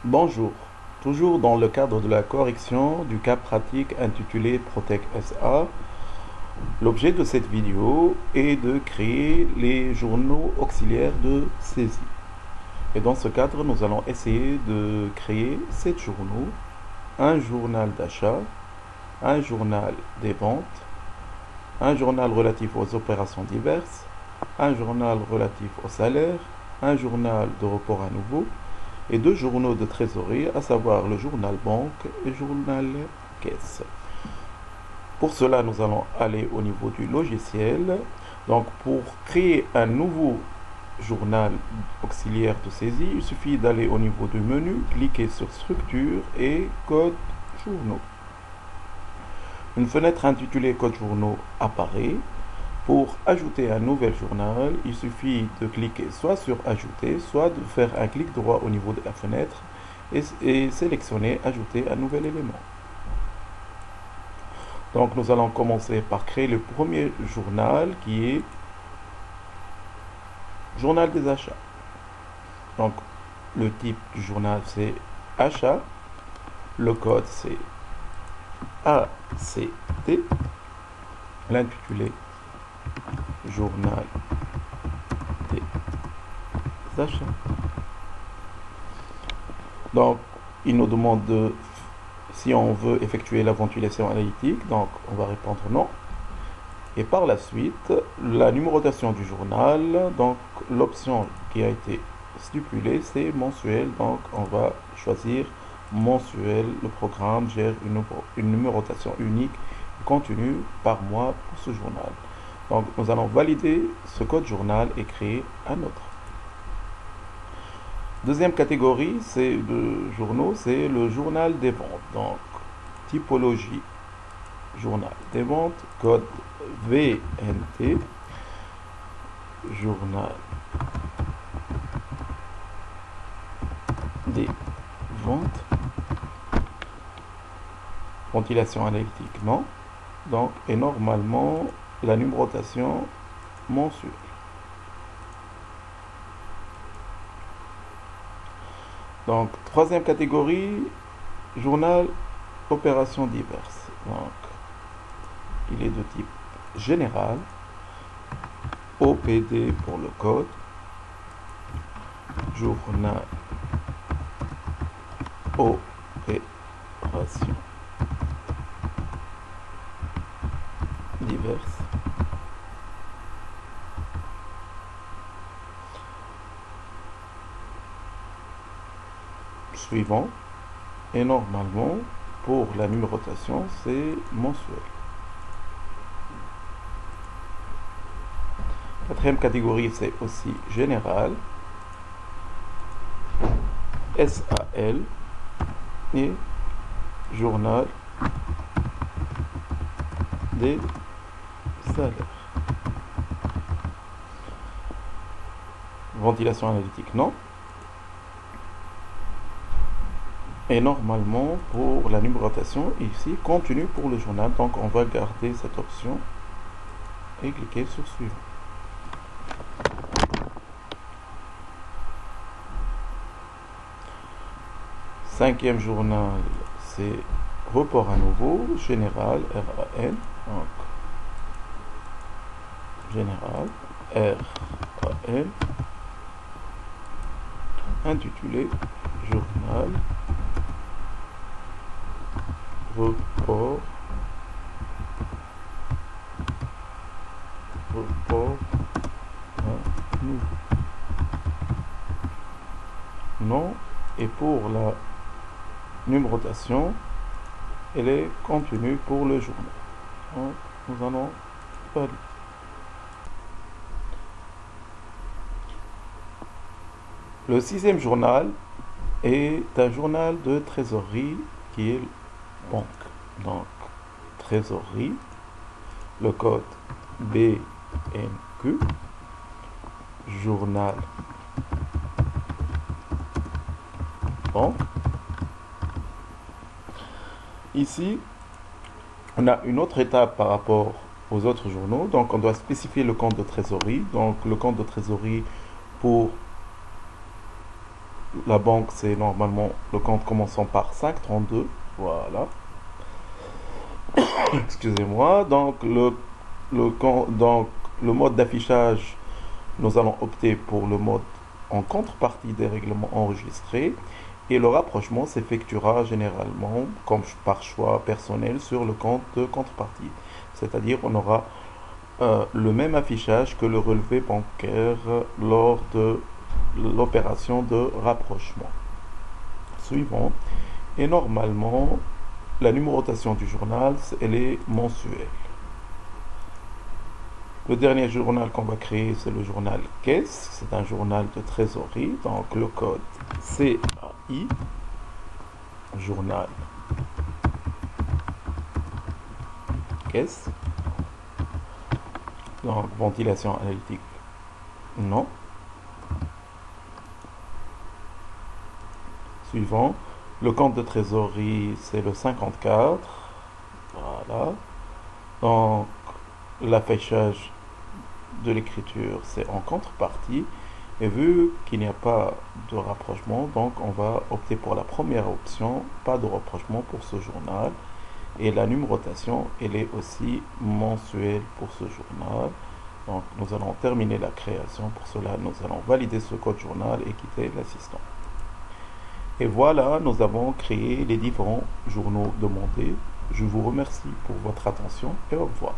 Bonjour, toujours dans le cadre de la correction du cas pratique intitulé Protec SA, l'objet de cette vidéo est de créer les journaux auxiliaires de saisie. Et dans ce cadre, nous allons essayer de créer 7 journaux, un journal d'achat, un journal des ventes, un journal relatif aux opérations diverses, un journal relatif au salaire, un journal de report à nouveau, et 2 journaux de trésorerie, à savoir le journal banque et le journal caisse. Pour cela, nous allons aller au niveau du logiciel. Donc, pour créer un nouveau journal auxiliaire de saisie, il suffit d'aller au niveau du menu, cliquer sur structure et code journaux. Une fenêtre intitulée code journaux apparaît. Pour ajouter un nouvel journal, il suffit de cliquer soit sur ajouter, soit de faire un clic droit au niveau de la fenêtre et sélectionner ajouter un nouvel élément. Donc nous allons commencer par créer le premier journal qui est journal des achats. Donc le type du journal c'est achat, le code c'est ACT, l'intitulé journal des achats. Donc, il nous demande si on veut effectuer la ventilation analytique. Donc, on va répondre non. Et par la suite, la numérotation du journal. Donc, l'option qui a été stipulée, c'est mensuel. Donc, on va choisir mensuel. Le programme gère une numérotation unique continue par mois pour ce journal. Donc, nous allons valider ce code journal et créer un autre. Deuxième catégorie de journaux, c'est le journal des ventes. Donc, typologie, journal des ventes, code VNT, journal des ventes, ventilation analytique, non. Donc, et normalement, la numérotation mensuelle. Donc, troisième catégorie, journal opérations diverses. Donc, il est de type général, OPD pour le code, journal opérations diverses. Suivant, et normalement pour la numérotation c'est mensuel. Quatrième catégorie c'est aussi général, SAL et journal des salaires. Ventilation analytique non. Et normalement, pour la numérotation, ici, continue pour le journal. Donc, on va garder cette option et cliquer sur suivant. Cinquième journal, c'est report à nouveau, général, RAN. Donc, général, RAN. Intitulé journal report à nouveau. Non. Et pour la numérotation, elle est continue pour le journal. Donc, nous allons valider. Le sixième journal est un journal de trésorerie qui est banque. Donc, trésorerie, le code BNQ, journal banque. Ici, on a une autre étape par rapport aux autres journaux. Donc, on doit spécifier le compte de trésorerie. Donc, le compte de trésorerie pour la banque, c'est normalement le compte commençant par 532. Voilà. Excusez-moi. Donc, le mode d'affichage, nous allons opter pour le mode en contrepartie des règlements enregistrés. Et le rapprochement s'effectuera généralement comme par choix personnel sur le compte de contrepartie. C'est-à-dire on aura le même affichage que le relevé bancaire lors de l'opération de rapprochement. Suivant. Et normalement, la numérotation du journal, elle est mensuelle. Le dernier journal qu'on va créer, c'est le journal caisse. C'est un journal de trésorerie. Donc le code CAI, journal caisse. Donc ventilation analytique, non. Suivant. Le compte de trésorerie, c'est le 54. Voilà. Donc l'affichage de l'écriture, c'est en contrepartie. Et vu qu'il n'y a pas de rapprochement, donc on va opter pour la première option, pas de rapprochement pour ce journal. Et la numérotation, elle est aussi mensuelle pour ce journal. Donc nous allons terminer la création. Pour cela, nous allons valider ce code journal et quitter l'assistant. Et voilà, nous avons créé les différents journaux demandés. Je vous remercie pour votre attention et au revoir.